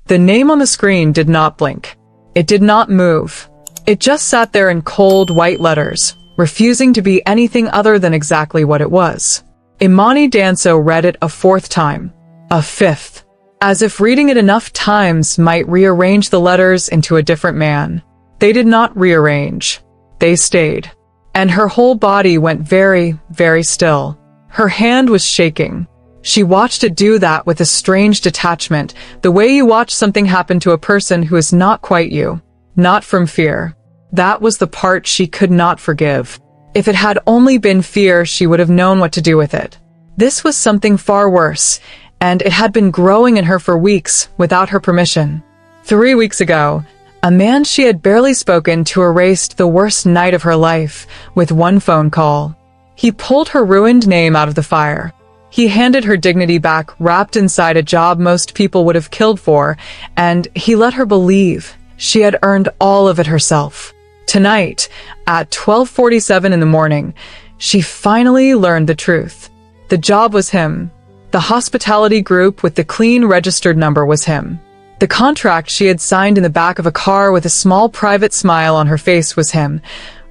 The name on the screen did not blink. It did not move. It just sat there in cold white letters, refusing to be anything other than exactly what it was. Imani Danso read it a fourth time, a fifth, as if reading it enough times might rearrange the letters into a different man. They did not rearrange. They stayed. And her whole body went very, very still. Her hand was shaking. She watched it do that with a strange detachment, the way you watch something happen to a person who is not quite you. Not from fear. That was the part she could not forgive. If it had only been fear, she would have known what to do with it. This was something far worse, and it had been growing in her for weeks without her permission. 3 weeks ago, a man she had barely spoken to erased the worst night of her life with one phone call. He pulled her ruined name out of the fire. He handed her dignity back wrapped inside a job most people would have killed for, and he let her believe she had earned all of it herself. Tonight, at 12:47 in the morning, she finally learned the truth. The job was him. The hospitality group with the clean registered number was him. The contract she had signed in the back of a car with a small private smile on her face was him,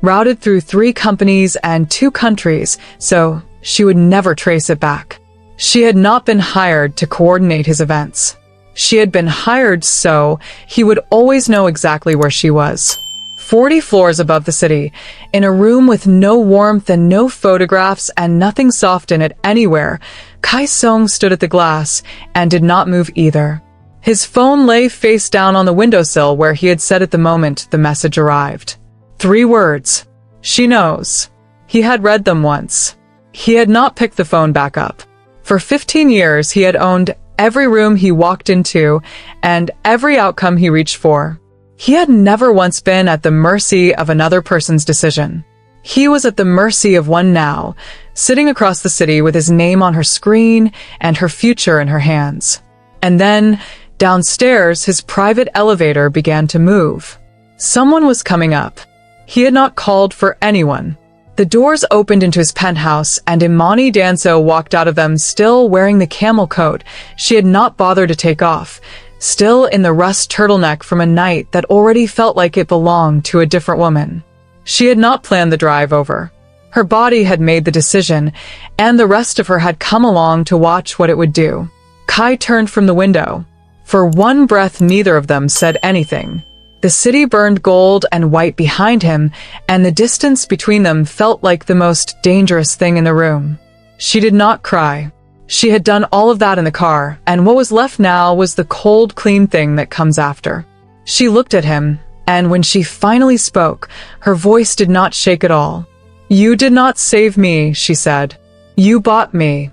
routed through 3 companies and 2 countries, so she would never trace it back. She had not been hired to coordinate his events. She had been hired so he would always know exactly where she was. 40 floors above the city, in a room with no warmth and no photographs and nothing soft in it anywhere, Kai Song stood at the glass and did not move either. His phone lay face down on the windowsill where he had set it the moment the message arrived. 3 words. She knows. He had read them once. He had not picked the phone back up. For 15 years, he had owned every room he walked into and every outcome he reached for. He had never once been at the mercy of another person's decision. He was at the mercy of one now, sitting across the city with his name on her screen and her future in her hands. And then, downstairs, his private elevator began to move. Someone was coming up. He had not called for anyone. The doors opened into his penthouse, and Imani Danso walked out of them still wearing the camel coat she had not bothered to take off, still in the rust turtleneck from a night that already felt like it belonged to a different woman. She had not planned the drive over. Her body had made the decision, and the rest of her had come along to watch what it would do. Kai turned from the window. For one breath, neither of them said anything. The city burned gold and white behind him, and the distance between them felt like the most dangerous thing in the room. She did not cry. She had done all of that in the car, and what was left now was the cold, clean thing that comes after. She looked at him, and when she finally spoke, her voice did not shake at all. "You did not save me," she said. "You bought me."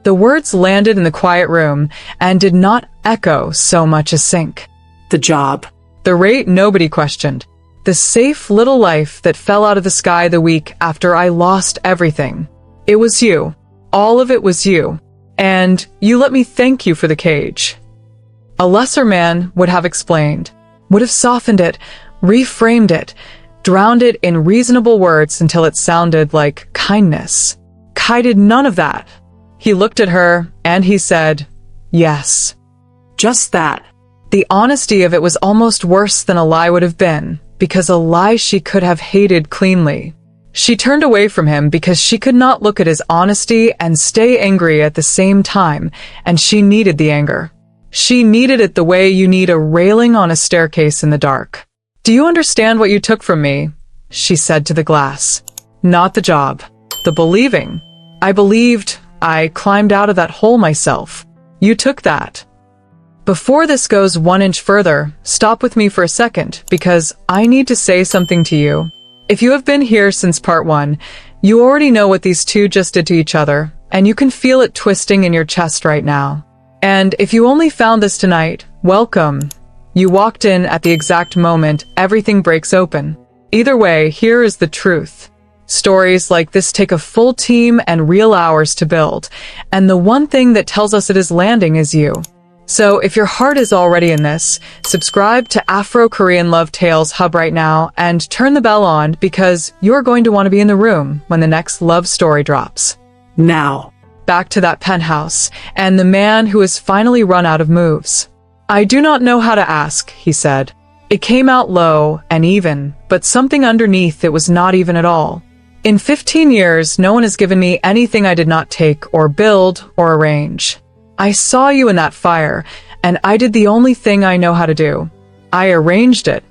The words landed in the quiet room and did not echo so much as sink. The job. The rate nobody questioned. The safe little life that fell out of the sky the week after I lost everything. It was you. All of it was you. And you let me thank you for the cage. A lesser man would have explained, would have softened it, reframed it, drowned it in reasonable words until it sounded like kindness. Kai did none of that. He looked at her and he said, "Yes." Just that. The honesty of it was almost worse than a lie would have been, because a lie she could have hated cleanly. She turned away from him because she could not look at his honesty and stay angry at the same time, and she needed the anger. She needed it the way you need a railing on a staircase in the dark. "Do you understand what you took from me?" she said to the glass. "Not the job. The believing. I believed. I climbed out of that hole myself. You took that. Before this goes 1 inch further, stop with me for a second, because I need to say something to you. If you have been here since part 1, you already know what these two just did to each other, and you can feel it twisting in your chest right now. And if you only found this tonight, welcome. You walked in at the exact moment everything breaks open. Either way, here is the truth. Stories like this take a full team and real hours to build, and the one thing that tells us it is landing is you. So if your heart is already in this, subscribe to Afro-Korean Love Tales Hub right now and turn the bell on, because you're going to want to be in the room when the next love story drops. Now. Back to that penthouse, and the man who has finally run out of moves. I do not know how to ask, he said. It came out low and even, but something underneath it was not even at all. In 15 years, no one has given me anything I did not take or build or arrange. I saw you in that fire, and I did the only thing I know how to do. I arranged it.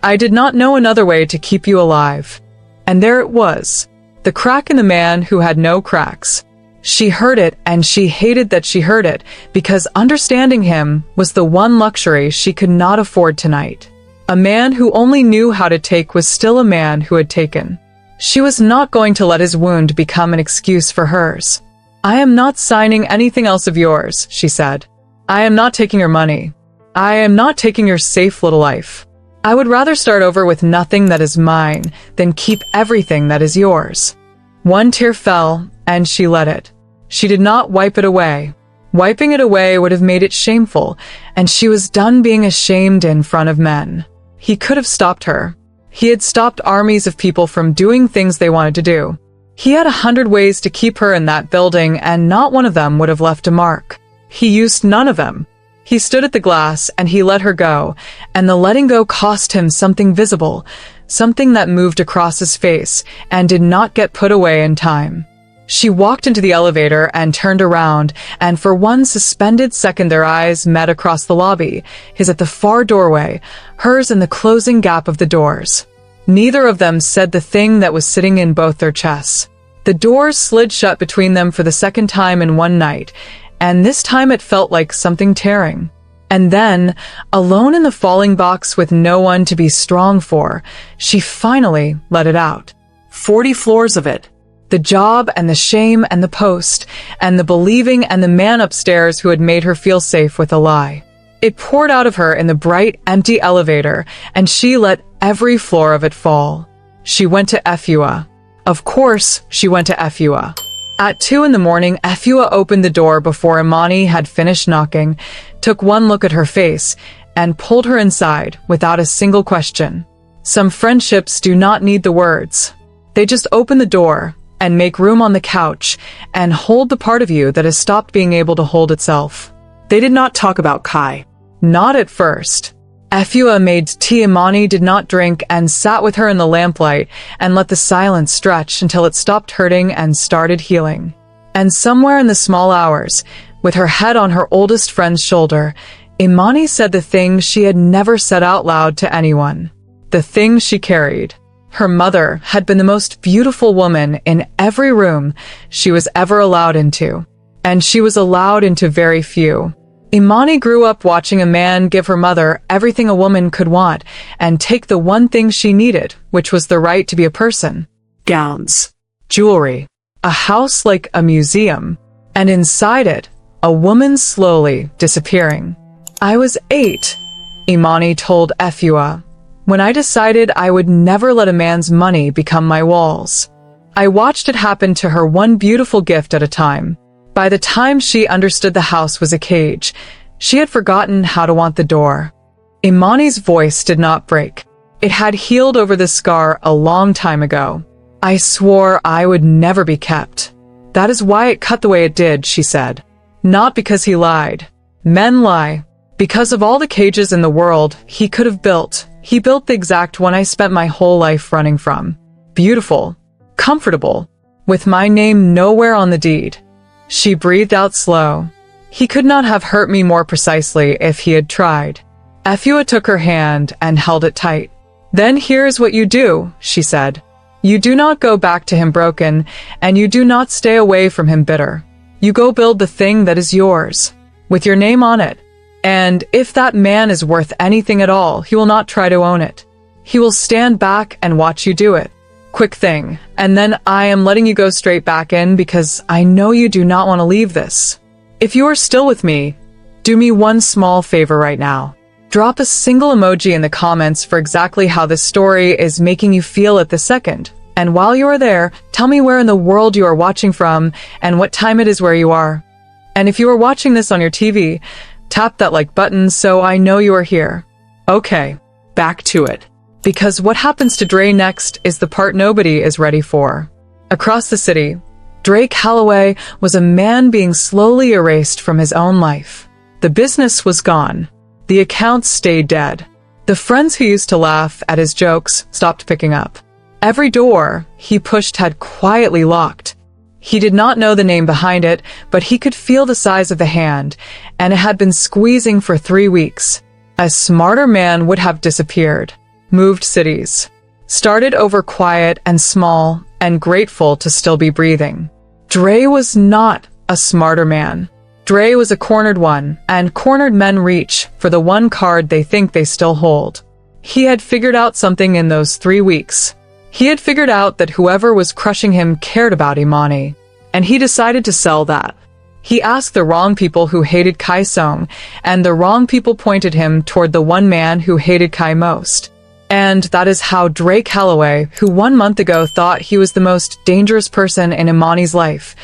I did not know another way to keep you alive. And there it was, the crack in the man who had no cracks. She heard it, and she hated that she heard it, because understanding him was the one luxury she could not afford tonight. A man who only knew how to take was still a man who had taken. She was not going to let his wound become an excuse for hers. I am not signing anything else of yours, she said. I am not taking your money. I am not taking your safe little life. I would rather start over with nothing that is mine than keep everything that is yours. One tear fell, and she let it. She did not wipe it away. Wiping it away would have made it shameful, and she was done being ashamed in front of men. He could have stopped her. He had stopped armies of people from doing things they wanted to do. He had 100 ways to keep her in that building, and not one of them would have left a mark. He used none of them. He stood at the glass, and he let her go, and the letting go cost him something visible, something that moved across his face and did not get put away in time. She walked into the elevator and turned around, and for one suspended second their eyes met across the lobby, his at the far doorway, hers in the closing gap of the doors. Neither of them said the thing that was sitting in both their chests. The doors slid shut between them for the second time in one night, and this time it felt like something tearing. And then, alone in the falling box with no one to be strong for, she finally let it out. 40 floors of it. The job and the shame and the post, and the believing and the man upstairs who had made her feel safe with a lie. It poured out of her in the bright, empty elevator, and she let every floor of it fall. She went to Efua. Of course, she went to Efua. At 2 in the morning, Efua opened the door before Imani had finished knocking, took one look at her face, and pulled her inside without a single question. Some friendships do not need the words. They just open the door and make room on the couch and hold the part of you that has stopped being able to hold itself. They did not talk about Kai. Not at first. Efua made tea. Imani did not drink and sat with her in the lamplight and let the silence stretch until it stopped hurting and started healing. And somewhere in the small hours, with her head on her oldest friend's shoulder, Imani said the thing she had never said out loud to anyone. The thing she carried. Her mother had been the most beautiful woman in every room she was ever allowed into, and she was allowed into very few. Imani grew up watching a man give her mother everything a woman could want and take the one thing she needed, which was the right to be a person. Gowns. Jewelry. A house like a museum. And inside it, a woman slowly disappearing. I was 8, Imani told Efua, when I decided I would never let a man's money become my walls. I watched it happen to her, one beautiful gift at a time. By the time she understood the house was a cage, she had forgotten how to want the door. Imani's voice did not break. It had healed over the scar a long time ago. I swore I would never be kept. That is why it cut the way it did, she said. Not because he lied. Men lie. Because of all the cages in the world he could have built, he built the exact one I spent my whole life running from. Beautiful. Comfortable. With my name nowhere on the deed. She breathed out slow. He could not have hurt me more precisely if he had tried. Efua took her hand and held it tight. Then here's what you do, she said. You do not go back to him broken, and you do not stay away from him bitter. You go build the thing that is yours, with your name on it. And if that man is worth anything at all, he will not try to own it. He will stand back and watch you do it. Quick thing, and then I am letting you go straight back in because I know you do not want to leave this. If you are still with me, do me one small favor right now. Drop a single emoji in the comments for exactly how this story is making you feel at this second. And while you are there, tell me where in the world you are watching from and what time it is where you are. And if you are watching this on your TV, tap that like button so I know you are here. Okay, back to it. Because what happens to Dre next is the part nobody is ready for. Across the city, Dre Calloway was a man being slowly erased from his own life. The business was gone. The accounts stayed dead. The friends who used to laugh at his jokes stopped picking up. Every door he pushed had quietly locked. He did not know the name behind it, but he could feel the size of the hand, and it had been squeezing for 3 weeks. A smarter man would have disappeared, moved cities, started over quiet and small and grateful to still be breathing. Dre was not a smarter man. Dre was a cornered one, and cornered men reach for the one card they think they still hold. He had figured out something in those 3 weeks. He had figured out that whoever was crushing him cared about Imani, and he decided to sell that. He asked the wrong people who hated Kai Song, and the wrong people pointed him toward the one man who hated Kai most. And that is how Dre Calloway, who 1 month ago thought he was the most dangerous person in Imani's life,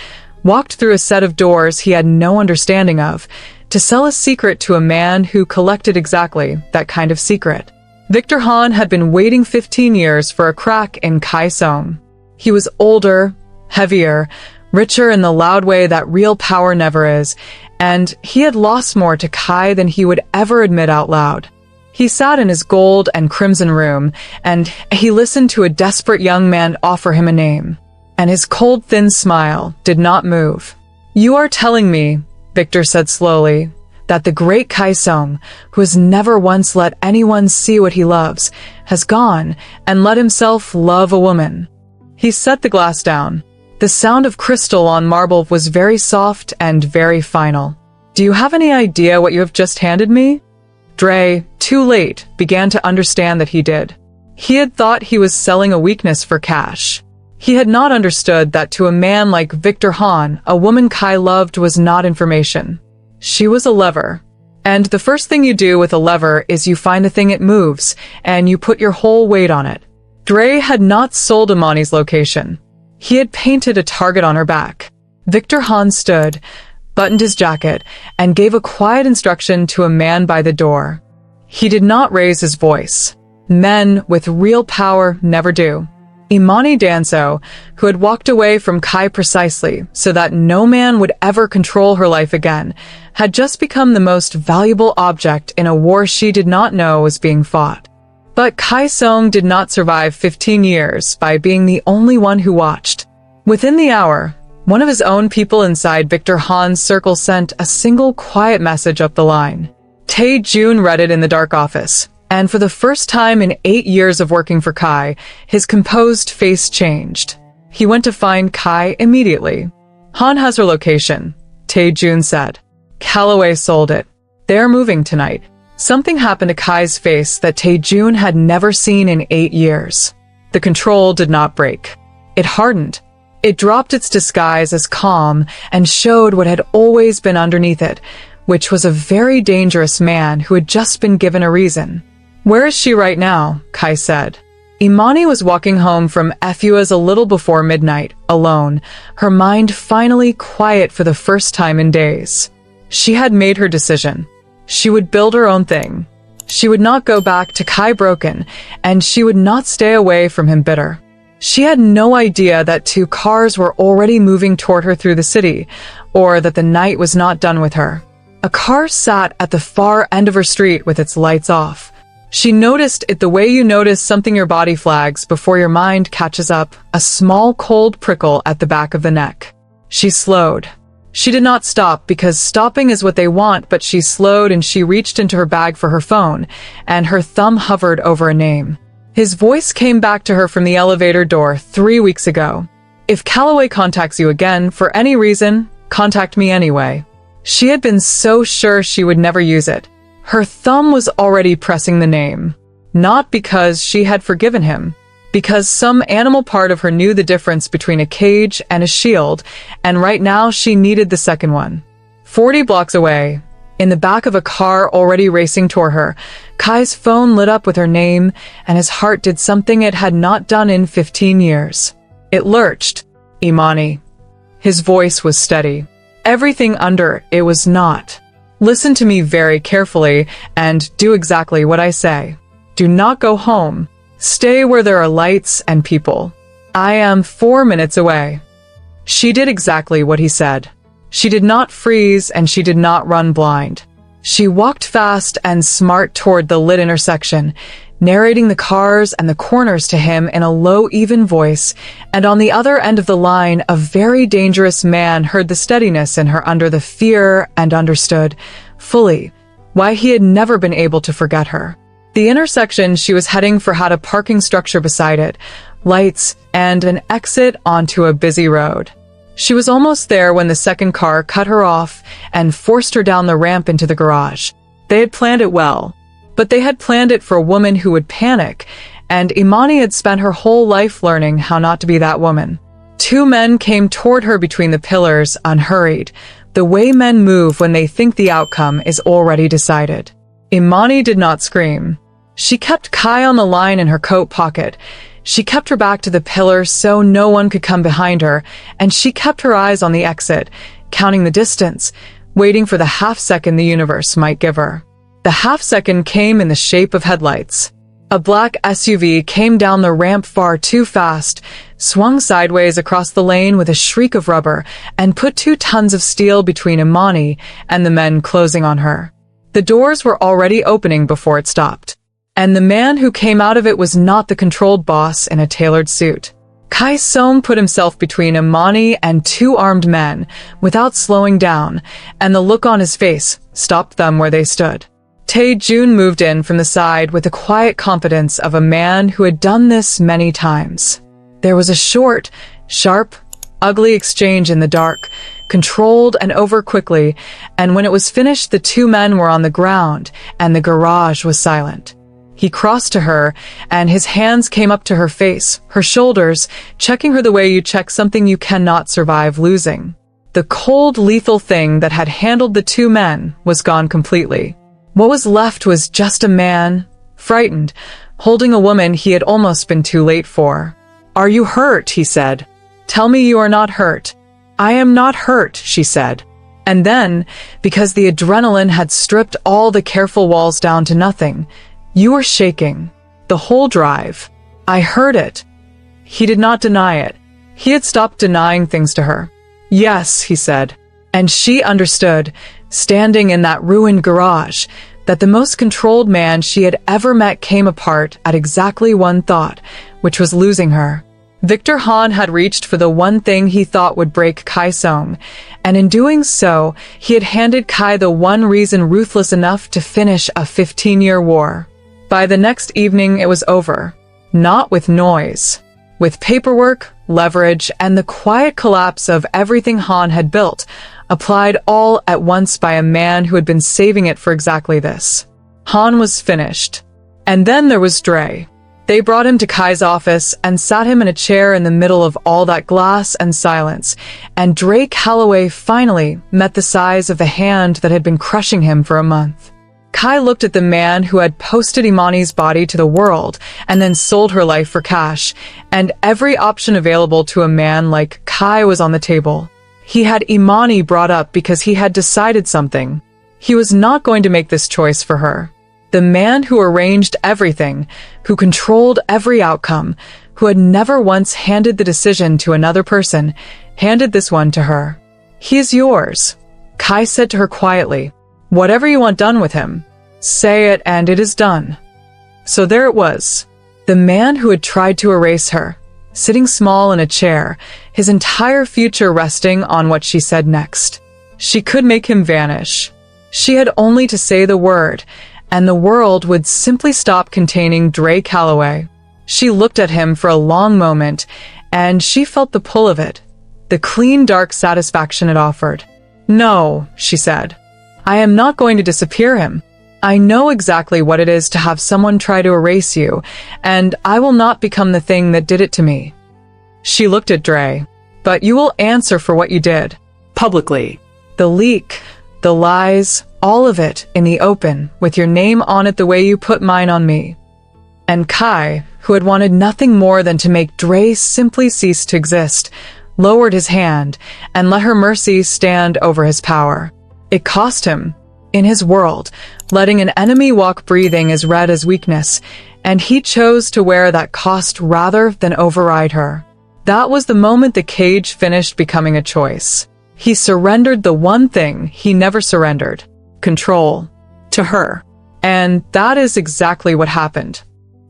walked through a set of doors he had no understanding of, to sell a secret to a man who collected exactly that kind of secret. Victor Han had been waiting 15 years for a crack in Kai Song. He was older, heavier, richer in the loud way that real power never is, and he had lost more to Kai than he would ever admit out loud. He sat in his gold and crimson room, and he listened to a desperate young man offer him a name, and his cold, thin smile did not move. "You are telling me," Victor said slowly, "that the great Kai Song, who has never once let anyone see what he loves, has gone and let himself love a woman." He set the glass down. The sound of crystal on marble was very soft and very final. "Do you have any idea what you have just handed me?" Dre, too late, began to understand that he did. He had thought he was selling a weakness for cash. He had not understood that to a man like Victor Han, a woman Kai loved was not information. She was a lever. And the first thing you do with a lever is you find the thing it moves, and you put your whole weight on it. Dre had not sold Imani's location. He had painted a target on her back. Victor Han stood, buttoned his jacket, and gave a quiet instruction to a man by the door. He did not raise his voice. Men with real power never do. Imani Danso, who had walked away from Kai precisely so that no man would ever control her life again, had just become the most valuable object in a war she did not know was being fought. But Kai Song did not survive 15 years by being the only one who watched. Within the hour, one of his own people inside Victor Han's circle sent a single quiet message up the line. Tae Jun read it in the dark office. And for the first time in 8 years of working for Kai, his composed face changed. He went to find Kai immediately. "Han has her location," Tae Jun said. "Calloway sold it. They're moving tonight." Something happened to Kai's face that Tae Jun had never seen in 8 years. The control did not break. It hardened. It dropped its disguise as calm and showed what had always been underneath it, which was a very dangerous man who had just been given a reason. "Where is she right now?" Kai said. Imani was walking home from FUA's a little before midnight, alone, her mind finally quiet for the first time in days. She had made her decision. She would build her own thing. She would not go back to Kai broken, and she would not stay away from him bitter. She had no idea that 2 cars were already moving toward her through the city, or that the night was not done with her. A car sat at the far end of her street with its lights off. She noticed it the way you notice something your body flags before your mind catches up, a small cold prickle at the back of the neck. She slowed. She did not stop because stopping is what they want, but she slowed and she reached into her bag for her phone, and her thumb hovered over a name. His voice came back to her from the elevator door 3 weeks ago. "If Calloway contacts you again for any reason, contact me anyway." She had been so sure she would never use it. Her thumb was already pressing the name. Not because she had forgiven him, because some animal part of her knew the difference between a cage and a shield, and right now she needed the second one. 40 blocks away, in the back of a car already racing toward her, Kai's phone lit up with her name, and his heart did something it had not done in 15 years. It lurched. "Imani." His voice was steady. Everything under it was not. "Listen to me very carefully and do exactly what I say. Do not go home. Stay where there are lights and people. I am 4 minutes away." She did exactly what he said. She did not freeze and she did not run blind. She walked fast and smart toward the lit intersection, narrating the cars and the corners to him in a low, even voice, and on the other end of the line, a very dangerous man heard the steadiness in her under the fear and understood, fully, why he had never been able to forget her. The intersection she was heading for had a parking structure beside it, lights, and an exit onto a busy road. She was almost there when the second car cut her off and forced her down the ramp into the garage. They had planned it well, but they had planned it for a woman who would panic, and Imani had spent her whole life learning how not to be that woman. Two men came toward her between the pillars, unhurried, the way men move when they think the outcome is already decided. Imani did not scream. She kept Kai on the line in her coat pocket. She kept her back to the pillar so no one could come behind her, and she kept her eyes on the exit, counting the distance, waiting for the half-second the universe might give her. The half-second came in the shape of headlights. A black SUV came down the ramp far too fast, swung sideways across the lane with a shriek of rubber, and put 2 tons of steel between Imani and the men closing on her. The doors were already opening before it stopped. And the man who came out of it was not the controlled boss in a tailored suit. Kai Song put himself between Imani and 2 armed men without slowing down, and the look on his face stopped them where they stood. Tae-jun moved in from the side with the quiet confidence of a man who had done this many times. There was a short, sharp, ugly exchange in the dark, controlled and over quickly, and when it was finished the 2 men were on the ground and the garage was silent. He crossed to her, and his hands came up to her face, her shoulders, checking her the way you check something you cannot survive losing. The cold, lethal thing that had handled the 2 men was gone completely. What was left was just a man, frightened, holding a woman he had almost been too late for. "Are you hurt?" he said. "Tell me you are not hurt." "I am not hurt," she said. And then, because the adrenaline had stripped all the careful walls down to nothing, "You were shaking. The whole drive. I heard it." He did not deny it. He had stopped denying things to her. "Yes," he said. And she understood, standing in that ruined garage, that the most controlled man she had ever met came apart at exactly one thought, which was losing her. Victor Han had reached for the one thing he thought would break Kai Song, and in doing so, he had handed Kai the one reason ruthless enough to finish a 15-year war. By the next evening, it was over. Not with noise. With paperwork, leverage, and the quiet collapse of everything Han had built, applied all at once by a man who had been saving it for exactly this. Han was finished. And then there was Dre. They brought him to Kai's office and sat him in a chair in the middle of all that glass and silence, and Dre Calloway finally met the size of the hand that had been crushing him for a month. Kai looked at the man who had posted Imani's body to the world and then sold her life for cash, and every option available to a man like Kai was on the table. He had Imani brought up because he had decided something. He was not going to make this choice for her. The man who arranged everything, who controlled every outcome, who had never once handed the decision to another person, handed this one to her. "He is yours," Kai said to her quietly. "Whatever you want done with him, say it and it is done." So there it was. The man who had tried to erase her, sitting small in a chair, his entire future resting on what she said next. She could make him vanish. She had only to say the word, and the world would simply stop containing Dre Calloway. She looked at him for a long moment, and she felt the pull of it, the clean, dark satisfaction it offered. "No," she said. "I am not going to disappear him. I know exactly what it is to have someone try to erase you, and I will not become the thing that did it to me." She looked at Dre. "But you will answer for what you did. Publicly. The leak, the lies, all of it in the open, with your name on it the way you put mine on me." And Kai, who had wanted nothing more than to make Dre simply cease to exist, lowered his hand and let her mercy stand over his power. It cost him. In his world, letting an enemy walk breathing as red as weakness, and he chose to wear that cost rather than override her. That was the moment the cage finished becoming a choice. He surrendered the one thing he never surrendered: control. to her. And that is exactly what happened.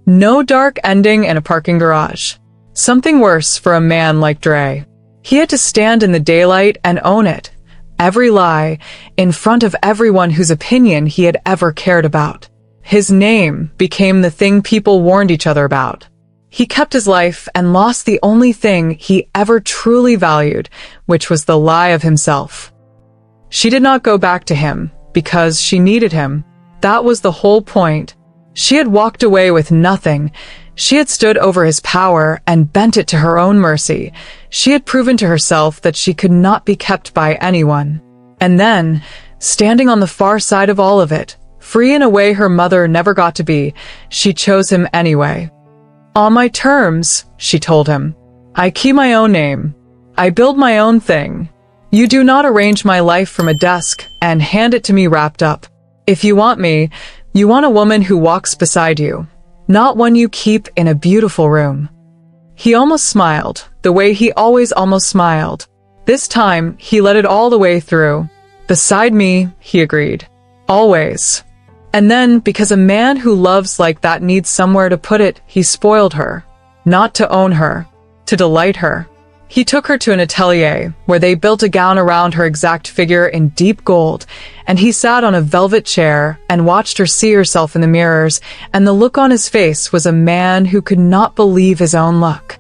No dark ending in a parking garage. Something worse for a man like Dre. He had to stand in the daylight and own it. Every lie, in front of everyone whose opinion he had ever cared about. His name became the thing people warned each other about. He kept his life and lost the only thing he ever truly valued, which was the lie of himself. She did not go back to him because she needed him. That was the whole point. She had walked away with nothing. She had stood over his power and bent it to her own mercy. She had proven to herself that she could not be kept by anyone. And then, standing on the far side of all of it, free in a way her mother never got to be, she chose him anyway. On my terms, she told him. I keep my own name. I build my own thing. You do not arrange my life from a desk and hand it to me wrapped up. If you want me, you want a woman who walks beside you, not one you keep in a beautiful room. He almost smiled, the way he always almost smiled. This time, he let it all the way through. Beside me, he agreed. Always. And then, because a man who loves like that needs somewhere to put it, he spoiled her. Not to own her, to delight her. He took her to an atelier, where they built a gown around her exact figure in deep gold, and he sat on a velvet chair and watched her see herself in the mirrors, and the look on his face was a man who could not believe his own luck.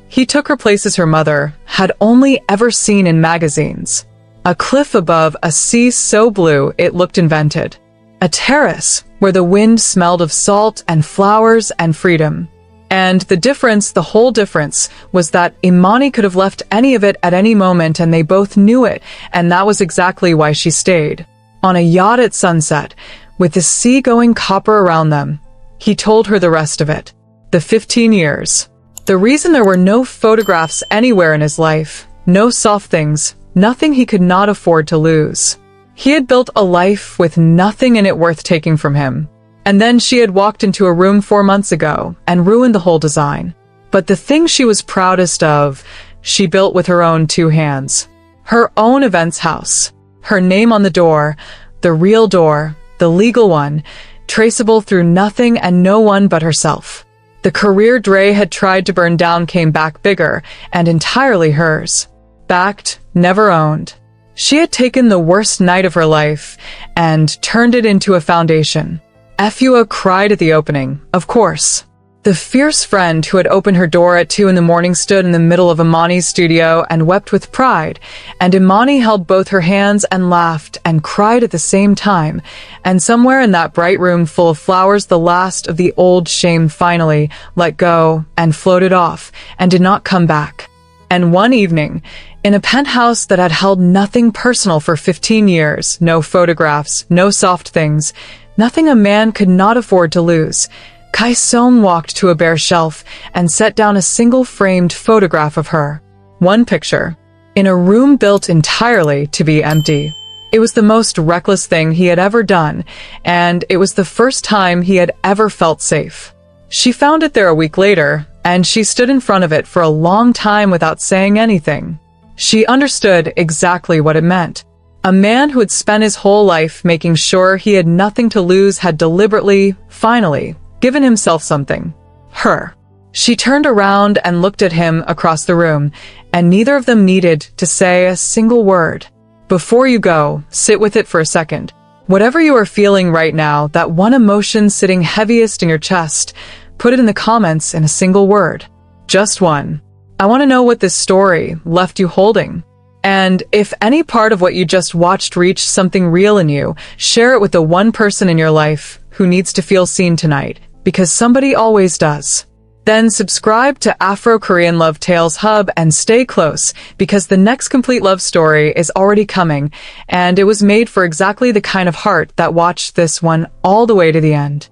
He took her places her mother had only ever seen in magazines. A cliff above a sea so blue it looked invented. A terrace where the wind smelled of salt and flowers and freedom. And the whole difference, was that Imani could have left any of it at any moment and they both knew it, and that was exactly why she stayed. On a yacht at sunset, with the sea going copper around them. He told her the rest of it. The 15 years. The reason there were no photographs anywhere in his life, no soft things, nothing he could not afford to lose. He had built a life with nothing in it worth taking from him. And then she had walked into a room 4 months ago and ruined the whole design. But the thing she was proudest of, she built with her own 2 hands. Her own events house. Her name on the door, the real door, the legal one, traceable through nothing and no one but herself. The career Dre had tried to burn down came back bigger and entirely hers. Backed, never owned. She had taken the worst night of her life and turned it into a foundation. Efua cried at the opening, of course. The fierce friend who had opened her door at 2 in the morning stood in the middle of Imani's studio and wept with pride, and Imani held both her hands and laughed and cried at the same time, and somewhere in that bright room full of flowers the last of the old shame finally let go and floated off and did not come back. And one evening, in a penthouse that had held nothing personal for 15 years, no photographs, no soft things, nothing a man could not afford to lose, Kai Song walked to a bare shelf and set down a single framed photograph of her. One picture. In a room built entirely to be empty. It was the most reckless thing he had ever done, and it was the first time he had ever felt safe. She found it there a week later, and she stood in front of it for a long time without saying anything. She understood exactly what it meant. A man who had spent his whole life making sure he had nothing to lose had deliberately, finally, given himself something. Her. She turned around and looked at him across the room, and neither of them needed to say a single word. Before you go, sit with it for a second. Whatever you are feeling right now, that one emotion sitting heaviest in your chest, put it in the comments in a single word. Just one. I want to know what this story left you holding. And if any part of what you just watched reached something real in you, share it with the one person in your life who needs to feel seen tonight, because somebody always does. Then subscribe to Afro-Korean Love Tales Hub and stay close, because the next complete love story is already coming, and it was made for exactly the kind of heart that watched this one all the way to the end.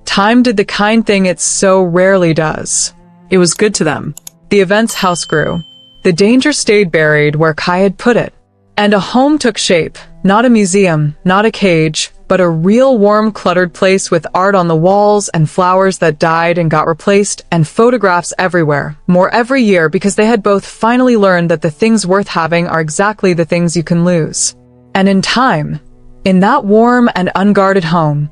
Time did the kind thing it so rarely does. It was good to them. The event's house grew. The danger stayed buried where Kai had put it. And a home took shape, not a museum, not a cage, but a real warm cluttered place with art on the walls and flowers that died and got replaced and photographs everywhere, more every year because they had both finally learned that the things worth having are exactly the things you can lose. And in time, In that warm and unguarded home,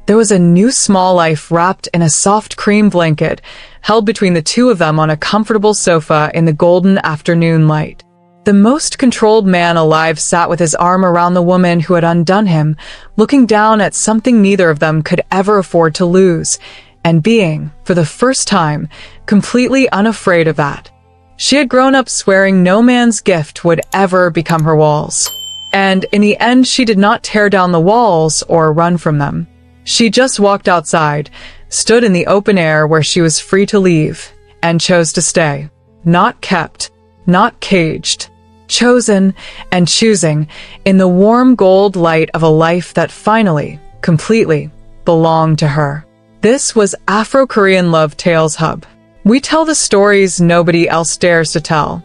there was a new small life wrapped in a soft cream blanket, held between the two of them on a comfortable sofa in the golden afternoon light. The most controlled man alive sat with his arm around the woman who had undone him, looking down at something neither of them could ever afford to lose, and being, for the first time, completely unafraid of that. She had grown up swearing no man's gift would ever become her walls. And in the end, she did not tear down the walls or run from them. She just walked outside, stood in the open air where she was free to leave, and chose to stay. Not kept, not caged. Chosen and choosing in the warm gold light of a life that finally, completely, belonged to her. This was Afro-Korean Love Tales Hub. We tell the stories nobody else dares to tell.